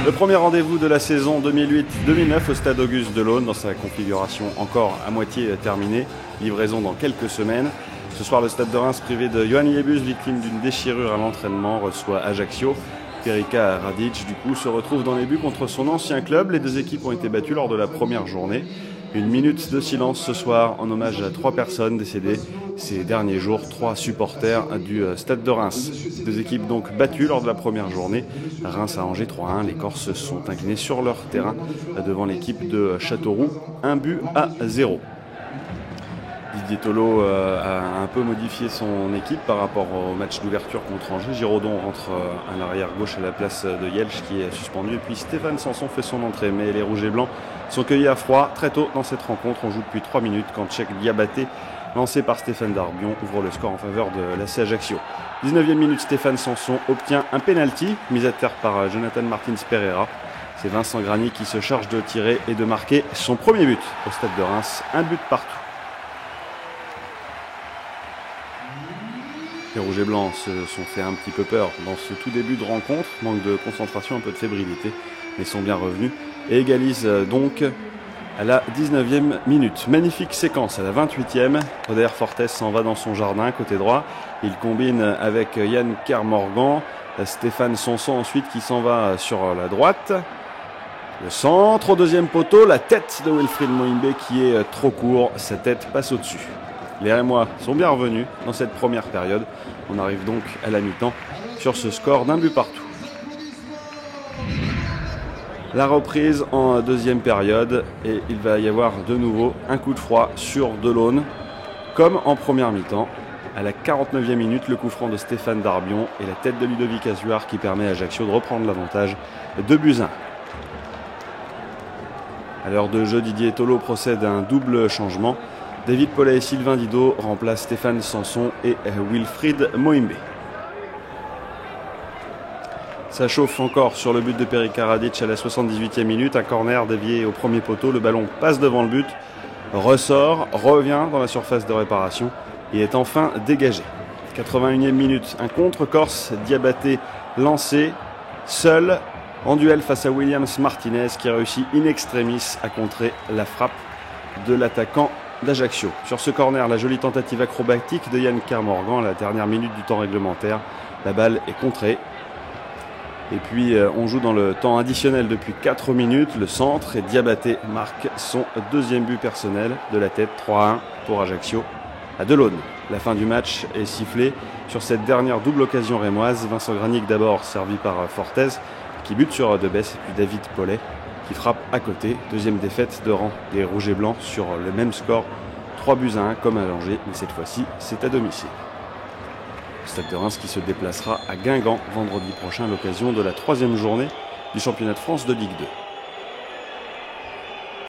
Le premier rendez-vous de la saison 2008-2009 au stade Auguste Delaune dans sa configuration encore à moitié terminée. Livraison dans quelques semaines. Ce soir, le stade de Reims, privé de Yoann Yebus, victime d'une déchirure à l'entraînement, reçoit Ajaccio. Perica Radic, du coup, se retrouve dans les buts contre son ancien club. Les deux équipes ont été battues lors de la première journée. Une minute de silence ce soir en hommage à 3 personnes décédées ces derniers jours, 3 supporters du stade de Reims. Deux équipes donc battues lors de la première journée. Reims à Angers 3-1. Les Corses sont inclinés sur leur terrain devant l'équipe de Châteauroux, 1-0. Didier Tolo a un peu modifié son équipe par rapport au match d'ouverture contre Angers. Giraudon rentre à l'arrière gauche à la place de Yelch qui est suspendu. Et puis Stéphane Sanson fait son entrée. Mais les Rouges et Blancs sont cueillis à froid très tôt dans cette rencontre. On joue depuis 3 minutes quand Cheikh Diabaté, lancé par Stéphane Darbion, ouvre le score en faveur de l'AC Ajaccio. 19e minute, Stéphane Sanson obtient un penalty, mis à terre par Jonathan Martins Pereira. C'est Vincent Grani qui se charge de tirer et de marquer son premier but au stade de Reims. Un but partout. Les Rouges et Blancs se sont fait un petit peu peur dans ce tout début de rencontre. Manque de concentration, un peu de fébrilité, mais sont bien revenus. Et égalisent donc à la 19e minute. Magnifique séquence à la 28e. Roder Fortes s'en va dans son jardin, côté droit. Il combine avec Yann Kermorgan. Stéphane Sanson ensuite qui s'en va sur la droite. Le centre au deuxième poteau. La tête de Wilfried Moimbe qui est trop court. Sa tête passe au-dessus. Les Rémois sont bien revenus dans cette première période. On arrive donc à la mi-temps sur ce score d'un but partout. La reprise en deuxième période et il va y avoir de nouveau un coup de froid sur Delaune, comme en première mi-temps. À la 49e minute, le coup franc de Stéphane Darbion et la tête de Ludovic Azuar qui permet à Ajaccio de reprendre l'avantage 2-1. À l'heure de jeu, Didier Tolo procède à un double changement. David Paulet et Sylvain Didot remplacent Stéphane Sanson et Wilfried Moimbe. Ça chauffe encore sur le but de Perica Radic à la 78e minute. Un corner dévié au premier poteau. Le ballon passe devant le but, ressort, revient dans la surface de réparation et est enfin dégagé. 81e minute, un contre corse. Diabaté lancé, seul, en duel face à Williams Martinez qui réussit in extremis à contrer la frappe de l'attaquant d'Ajaccio. Sur ce corner, la jolie tentative acrobatique de Yann Kermorgan à la dernière minute du temps réglementaire. La balle est contrée. Et puis on joue dans le temps additionnel depuis 4 minutes. Le centre et Diabaté marque son deuxième but personnel de la tête. 3-1 pour Ajaccio à Delaune. La fin du match est sifflée sur cette dernière double occasion rémoise. Vincent Granic d'abord servi par Fortes qui bute sur Debesse et puis David Paulet qui frappe à côté. Deuxième défaite de rang des Rouges et Blancs sur le même score. 3-1 comme à Angers, mais cette fois-ci c'est à domicile. Le Stade de Reims qui se déplacera à Guingamp vendredi prochain à l'occasion de la 3e journée du championnat de France de Ligue 2.